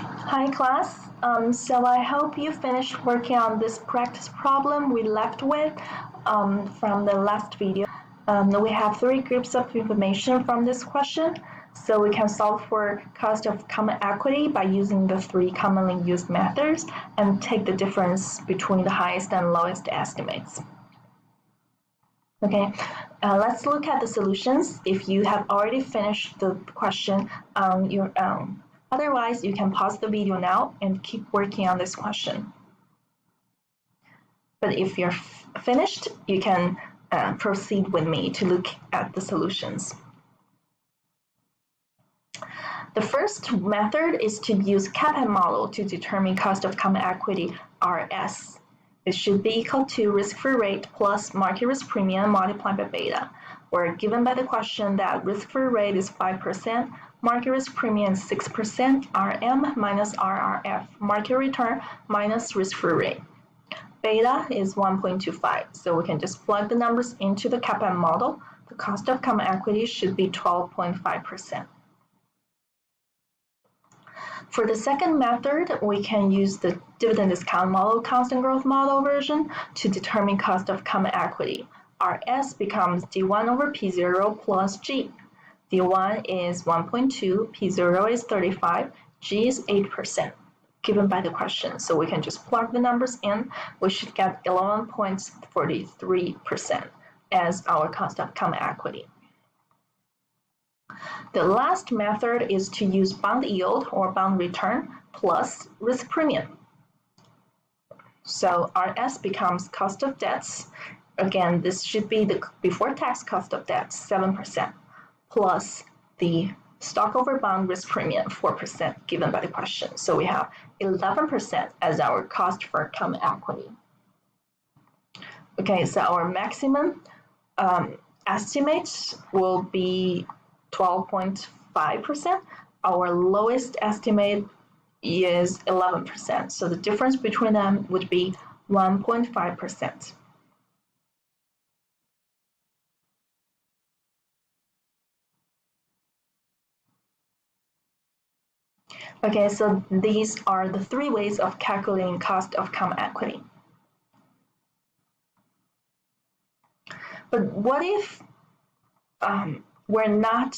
Hi class, so I hope you finished working on this practice problem we left with from the last video. We have three groups of information from this question, so we can solve for cost of common equity by using the three commonly used methods and take the difference between the highest and lowest estimates. Okay, let's look at the solutions. If you have already finished the question on your own. Otherwise, you can pause the video now and keep working on this question. But if you're finished, you can proceed with me to look at the solutions. The first method is to use CAPM model to determine cost of common equity, RS. It should be equal to risk-free rate plus market risk premium multiplied by beta. We're given by the question that risk-free rate is 5%, market risk premium is 6%, RM minus RRF, market return minus risk-free rate. Beta is 1.25, so we can just plug the numbers into the CAPM model. The cost of common equity should be 12.5%. For the second method, we can use the dividend discount model constant growth model version to determine cost of common equity. RS becomes D1 over P0 plus G. D1 is 1.2, P0 is 35, G is 8%, given by the question. So we can just plug the numbers in. We should get 11.43% as our cost of common equity. The last method is to use bond yield or bond return plus risk premium. So RS becomes cost of debts. Again, this should be the before tax cost of debt, 7%, plus the stock over bond risk premium, 4%, given by the question. So we have 11% as our cost for common equity. Okay, so our maximum estimate will be 12.5%. Our lowest estimate is 11%. So the difference between them would be 1.5%. Okay, so these are the three ways of calculating cost of common equity. But what if we're not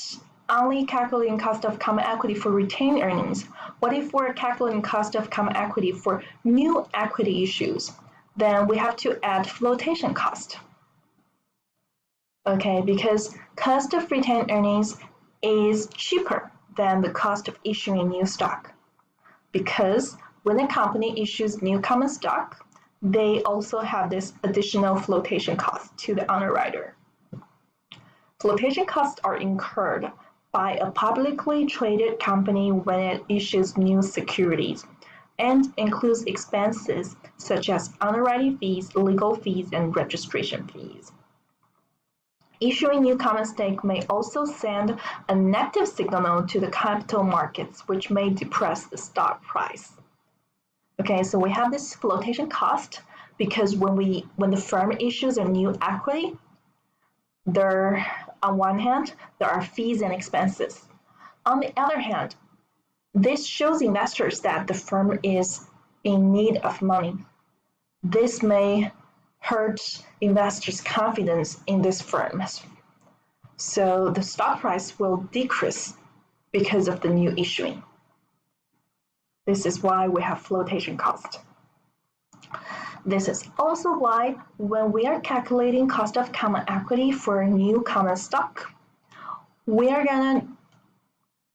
only calculating cost of common equity for retained earnings? What if we're calculating cost of common equity for new equity issues? Then we have to add flotation cost. Okay, because cost of retained earnings is cheaper than the cost of issuing new stock. Because when a company issues new common stock, they also have this additional flotation cost to the underwriter. Flotation costs are incurred by a publicly traded company when it issues new securities and includes expenses such as underwriting fees, legal fees, and registration fees. Issuing new common stock may also send a negative signal to the capital markets, which may depress the stock price. Okay, so we have this flotation cost because when the firm issues a new equity, on one hand, there are fees and expenses. On the other hand, this shows investors that the firm is in need of money. This may hurt investors' confidence in this firm. So the stock price will decrease because of the new issuing. This is why we have flotation cost. This is also why when we are calculating cost of common equity for a new common stock, we are going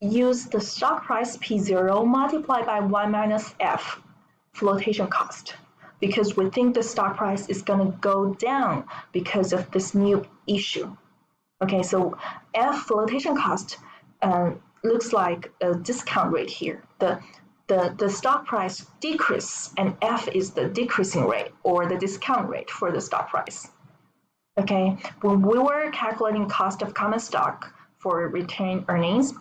to use the stock price P0 multiplied by 1 minus F, flotation cost, because we think the stock price is going to go down because of this new issue. Okay, so F, flotation cost, looks like a discount rate here. The stock price decrease and F is the decreasing rate or the discount rate for the stock price. Okay, when we were calculating cost of common stock for retained earnings,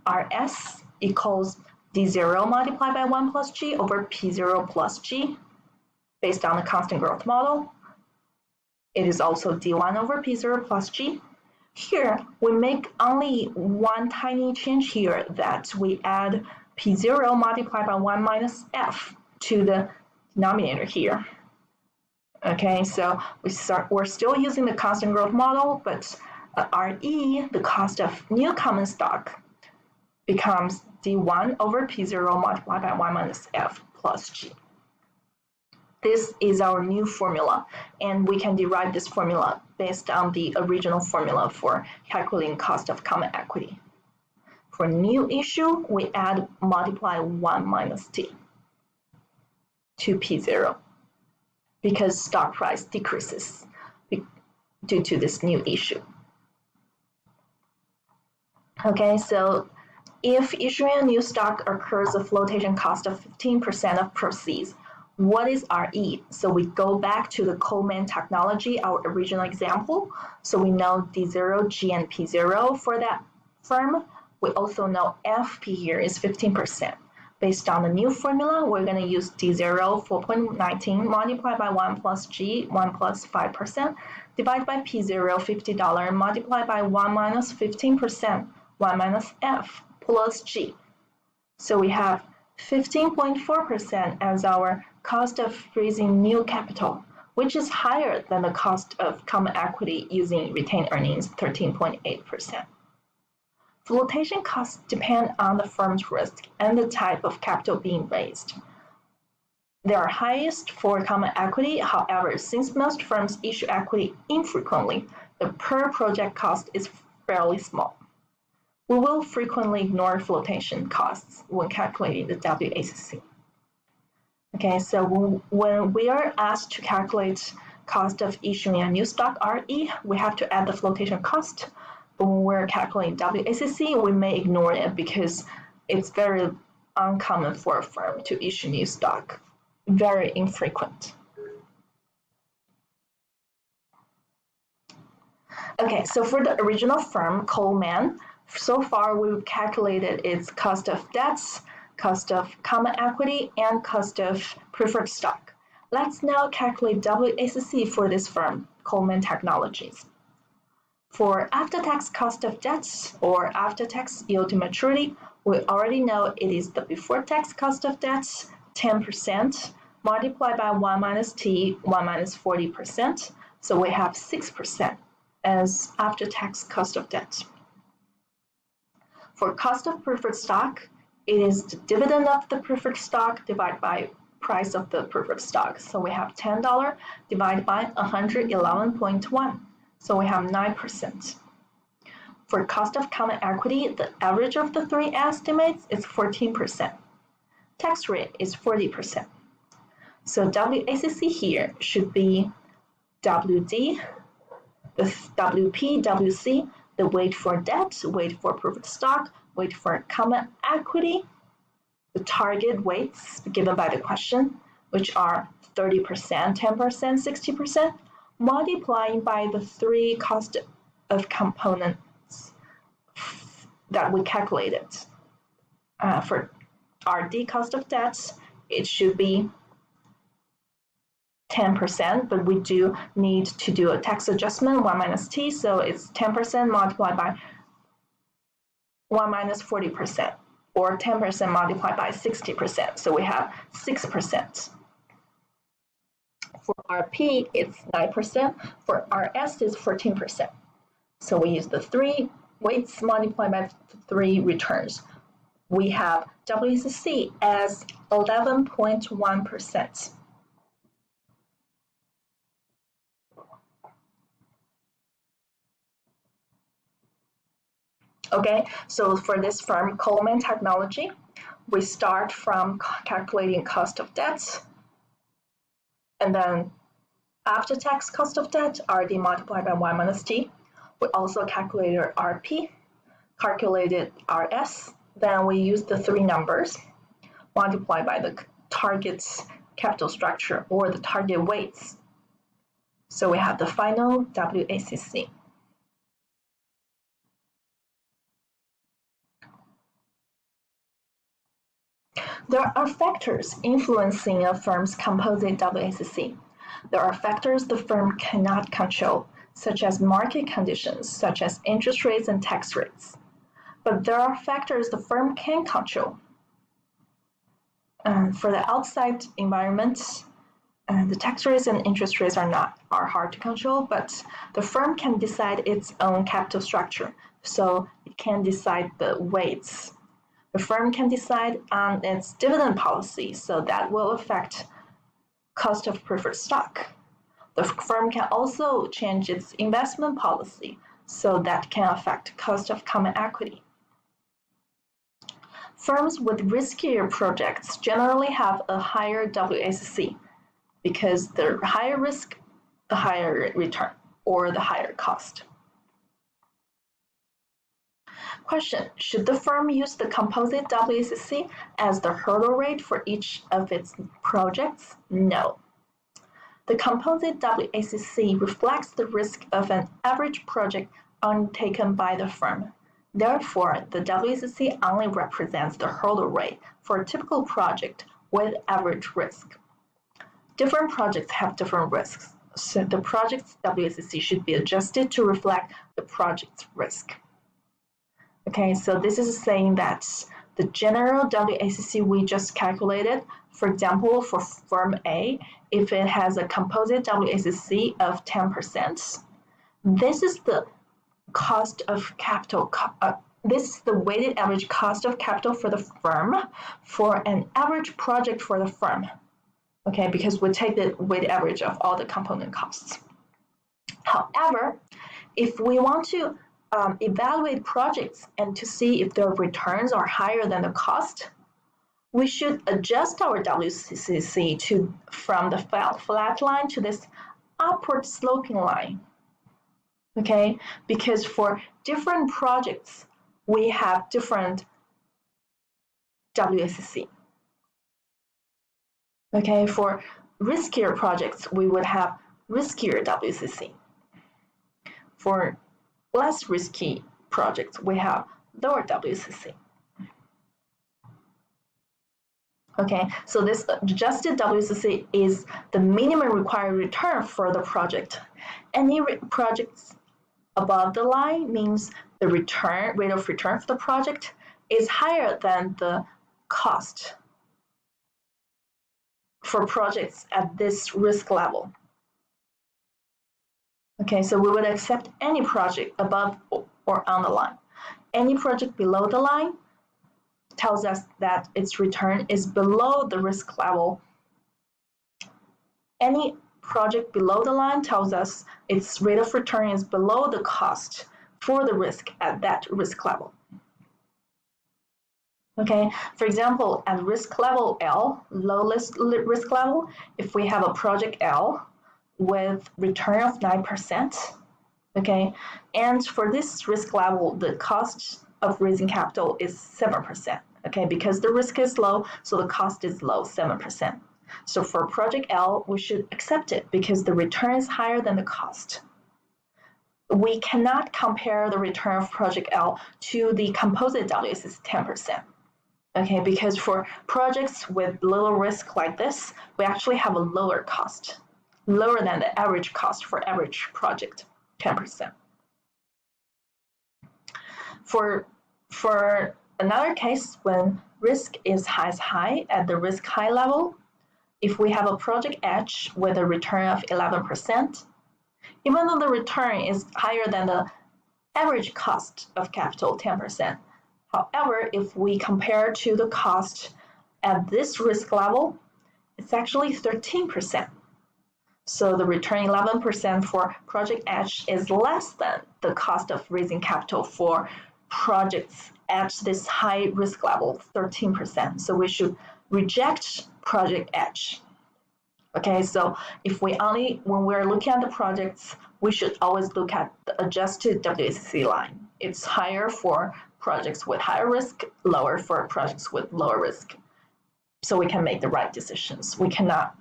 RS equals D0 multiplied by 1 plus G over P0 plus G based on the constant growth model. It is also D1 over P0 plus G. Here, we make only one tiny change here that we add P0 multiplied by 1 minus F to the denominator here. Okay, so we're still using the constant growth model, but RE, the cost of new common stock, becomes D1 over P0 multiplied by 1 minus F plus G. This is our new formula, and we can derive this formula based on the original formula for calculating cost of common equity. For new issue, we add multiply 1 minus T to P0 because stock price decreases due to this new issue. Okay, so if issuing a new stock occurs a flotation cost of 15% of proceeds, what is RE? So we go back to the Coleman technology, our original example. So we know D0, G, and P0 for that firm. We also know FP here is 15%. Based on the new formula, we're going to use D0, 4.19 multiplied by 1 plus G, 1 plus 5%, divided by P0, $50, multiplied by 1 minus 15%, 1 minus F plus G. So we have 15.4% as our cost of raising new capital, which is higher than the cost of common equity using retained earnings, 13.8%. Flotation costs depend on the firm's risk and the type of capital being raised. They are highest for common equity. However, since most firms issue equity infrequently, the per project cost is fairly small. We will frequently ignore flotation costs when calculating the WACC. Okay, so when we are asked to calculate cost of issuing a new stock RE, we have to add the flotation cost. But when we're calculating WACC, we may ignore it because it's very uncommon for a firm to issue new stock, very infrequent. Okay, so for the original firm, Coleman, so far we've calculated its cost of debts, cost of common equity, and cost of preferred stock. Let's now calculate WACC for this firm, Coleman Technologies. For after-tax cost of debts or after-tax yield to maturity, we already know it is the before-tax cost of debts, 10%, multiplied by 1 minus T, 1 minus 40%. So we have 6% as after-tax cost of debt. For cost of preferred stock, it is the dividend of the preferred stock divided by price of the preferred stock. So we have $10 divided by 111.1. So we have 9%. For cost of common equity, the average of the three estimates is 14%. Tax rate is 40%. So WACC here should be WD, the WP, WC, the weight for debt, weight for preferred stock, weight for common equity, the target weights given by the question, which are 30%, 10%, 60%, multiplying by the three cost of components that we calculated. For RD cost of debt, it should be 10%, but we do need to do a tax adjustment, 1 minus T, so it's 10% multiplied by 1 minus 40%, or 10% multiplied by 60%, so we have 6%. For RP, it's 9%. For RS, it's 14%. So we use the three weights multiplied by three returns. We have WACC as 11.1%. Okay, so for this firm, Coleman Technology, we start from calculating cost of debts, and then after-tax cost of debt, RD multiplied by 1 minus T. We also calculated RP, calculated RS, then we use the three numbers multiplied by the target's capital structure or the target weights. So we have the final WACC. There are factors influencing a firm's composite WACC. There are factors the firm cannot control, such as market conditions, such as interest rates and tax rates. But there are factors the firm can control. For the outside environment, the tax rates and interest rates are hard to control, but the firm can decide its own capital structure, so it can decide the weights. The firm can decide on its dividend policy, so that will affect cost of preferred stock. The firm can also change its investment policy, so that can affect cost of common equity. Firms with riskier projects generally have a higher WACC, because the higher risk, the higher return, or the higher cost. Question: should the firm use the composite WACC as the hurdle rate for each of its projects? No. The composite WACC reflects the risk of an average project undertaken by the firm. Therefore, the WACC only represents the hurdle rate for a typical project with average risk. Different projects have different risks, so the project's WACC should be adjusted to reflect the project's risk. Okay, so this is saying that the general WACC we just calculated, for example, for firm A, if it has a composite WACC of 10%, this is the cost of capital. This is the weighted average cost of capital for the firm for an average project for the firm. Okay, because we take the weighted average of all the component costs. However, if we want to evaluate projects and to see if their returns are higher than the cost, we should adjust our WACC from the flat line to this upward sloping line. Okay, because for different projects, we have different WACC. Okay, for riskier projects, we would have riskier WACC. For less risky projects, we have lower WACC. Okay, so this adjusted WACC is the minimum required return for the project. Any projects above the line means the rate of return for the project is higher than the cost for projects at this risk level. Okay, so we would accept any project above or on the line. Any project below the line tells us that its return is below the risk level. Any project below the line tells us its rate of return is below the cost for the risk at that risk level. Okay, for example, at risk level L, low risk level, if we have a project L with return of 9%, okay, and for this risk level, the cost of raising capital is 7%, okay, because the risk is low, so the cost is low, 7%. So for project L, we should accept it because the return is higher than the cost. We cannot compare the return of project L to the composite WACC 10%. Okay, because for projects with little risk like this, we actually have a lower cost, lower than the average cost for average project, 10%. For another case, when risk is high at the risk high level, if we have a project H with a return of 11%, even though the return is higher than the average cost of capital, 10%, however, if we compare to the cost at this risk level, it's actually 13%. So the return 11% for project H is less than the cost of raising capital for projects at this high risk level, 13%. So we should reject project H. Okay, so if when we're looking at the projects, we should always look at the adjusted WACC line. It's higher for projects with higher risk, lower for projects with lower risk. So we can make the right decisions. We cannot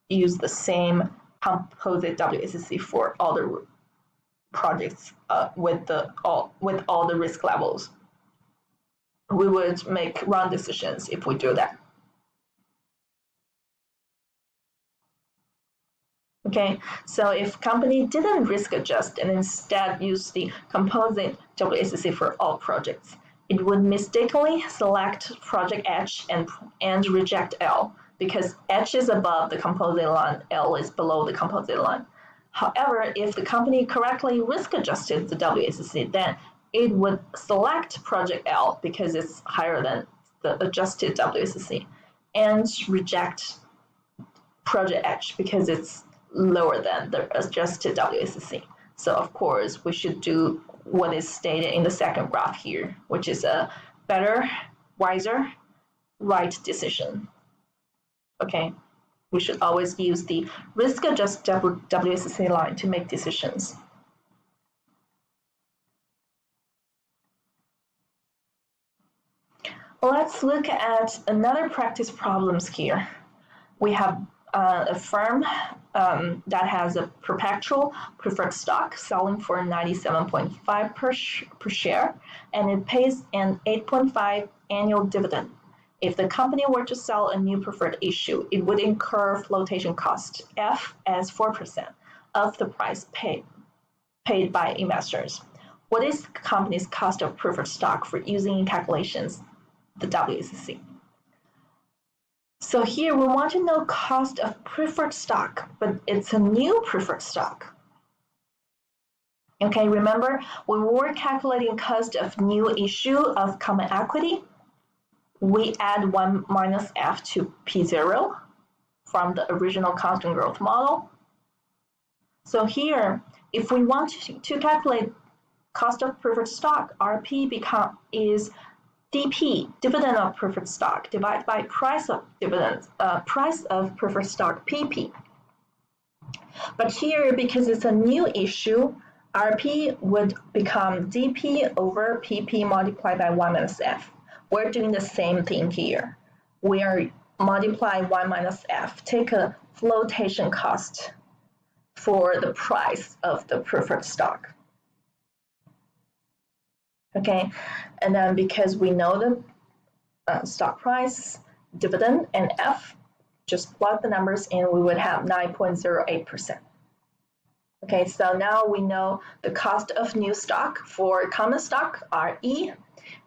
use the same composite WACC for all the projects with all the risk levels. We would make wrong decisions if we do that. Okay, so if company didn't risk adjust and instead use the composite WACC for all projects, it would mistakenly select project H and reject L because H is above the composite line, L is below the composite line. However, if the company correctly risk adjusted the WACC, then it would select project L because it's higher than the adjusted WACC and reject project H because it's lower than the adjusted WACC. So of course, we should do what is stated in the second graph here, which is a better, wiser, right decision. Okay, we should always use the risk-adjusted WACC line to make decisions. Let's look at another practice problems here. We have a firm that has a perpetual preferred stock selling for 97.5 per share, and it pays an 8.5 annual dividend. If the company were to sell a new preferred issue, it would incur flotation cost F as 4% of the price paid by investors. What is the company's cost of preferred stock for using in calculations the WACC? So here we want to know cost of preferred stock, but it's a new preferred stock. Okay, remember when we were calculating cost of new issue of common equity, we add 1 minus F to P0 from the original constant growth model. So here, if we want to calculate cost of preferred stock, RP is DP, dividend of preferred stock, divided by price of dividends, price of preferred stock, PP. But here, because it's a new issue, RP would become DP over PP multiplied by 1 minus F. We're doing the same thing here. We are multiplying 1 minus F, take a flotation cost for the price of the preferred stock. Okay, and then because we know the stock price, dividend, and F, just plug the numbers in, we would have 9.08%. Okay, so now we know the cost of new stock for common stock, RE,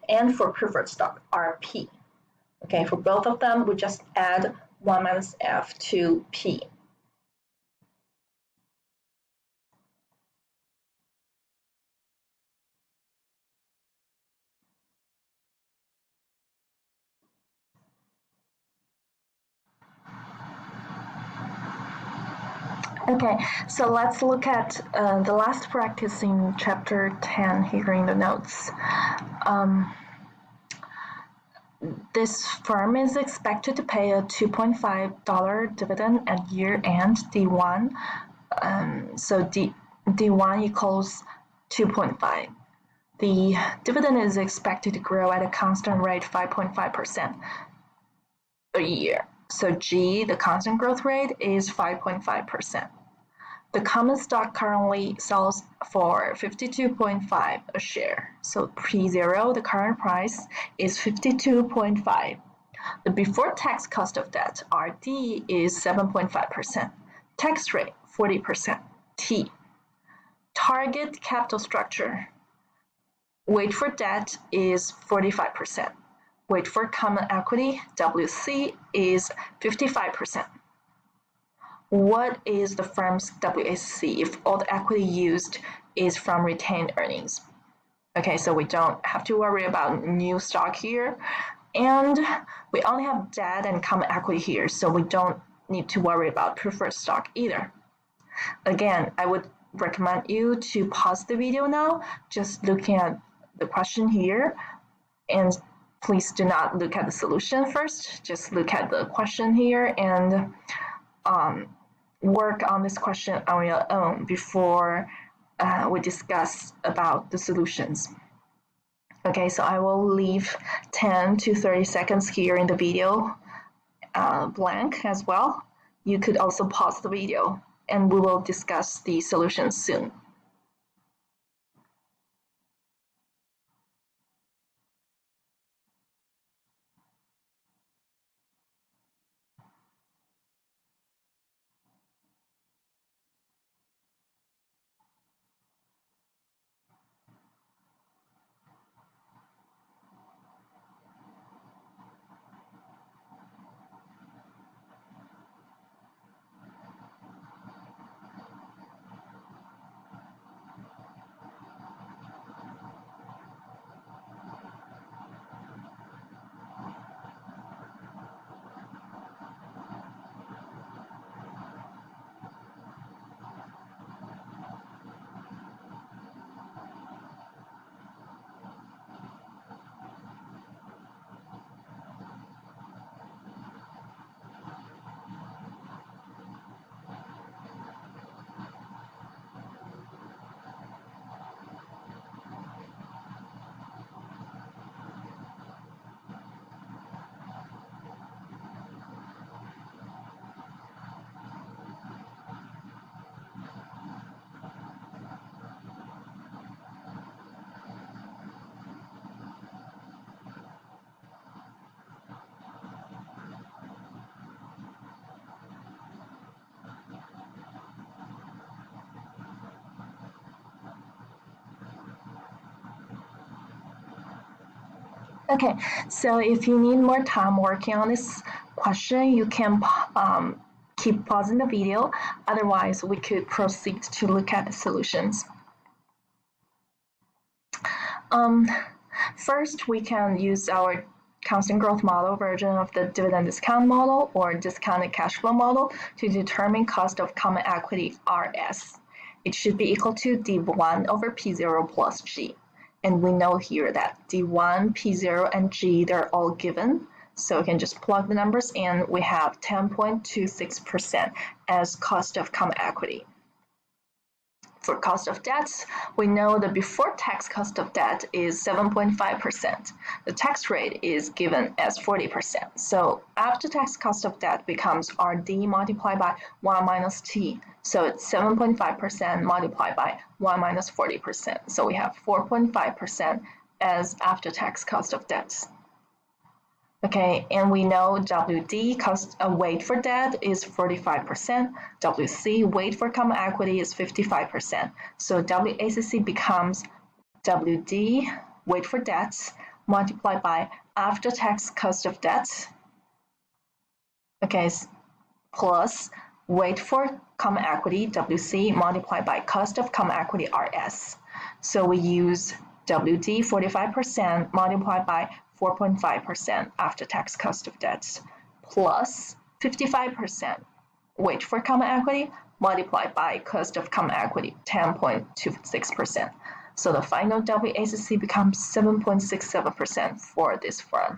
and for preferred stock, RP. Okay, for both of them, we just add 1 minus F to P. Okay, so let's look at the last practice in chapter 10 here in the notes. This firm is expected to pay a $2.5 dividend at year-end D1. So D1 equals 2.5. The dividend is expected to grow at a constant rate 5.5% a year. So G, the constant growth rate, is 5.5%. The common stock currently sells for 52.5 a share. So P0, the current price, is 52.5. The before tax cost of debt, RD, is 7.5%. Tax rate, 40%. T. Target capital structure. Weight for debt is 45%. Weight for common equity, WC, is 55%. What is the firm's WACC if all the equity used is from retained earnings? Okay, so we don't have to worry about new stock here. And we only have debt and common equity here, so we don't need to worry about preferred stock either. Again, I would recommend you to pause the video now, just looking at the question here, and please do not look at the solution first, just look at the question here and work on this question on your own before we discuss about the solutions. Okay, so I will leave 10 to 30 seconds here in the video blank as well. You could also pause the video and we will discuss the solutions soon. Okay, so if you need more time working on this question, you can keep pausing the video. Otherwise, we could proceed to look at the solutions. First, we can use our constant growth model version of the dividend discount model or discounted cash flow model to determine cost of common equity RS. It should be equal to D1 over P0 plus G. And we know here that D1, P0, and G, they're all given. So we can just plug the numbers in. We have 10.26% as cost of common equity. For cost of debt, we know the before tax cost of debt is 7.5%. The tax rate is given as 40%. So after tax cost of debt becomes RD multiplied by 1 minus T. So it's 7.5% multiplied by 1 minus 40%. So we have 4.5% as after tax cost of debt. Okay, and we know WD, cost weight for debt, is 45%. WC, weight for common equity, is 55%. So WACC becomes WD, weight for debt, multiplied by after-tax cost of debt, okay, plus weight for common equity, WC, multiplied by cost of common equity, RS. So we use WD 45% multiplied by 4.5% after tax cost of debt plus 55% weight for common equity multiplied by cost of common equity 10.26%. So the final WACC becomes 7.67% for this firm.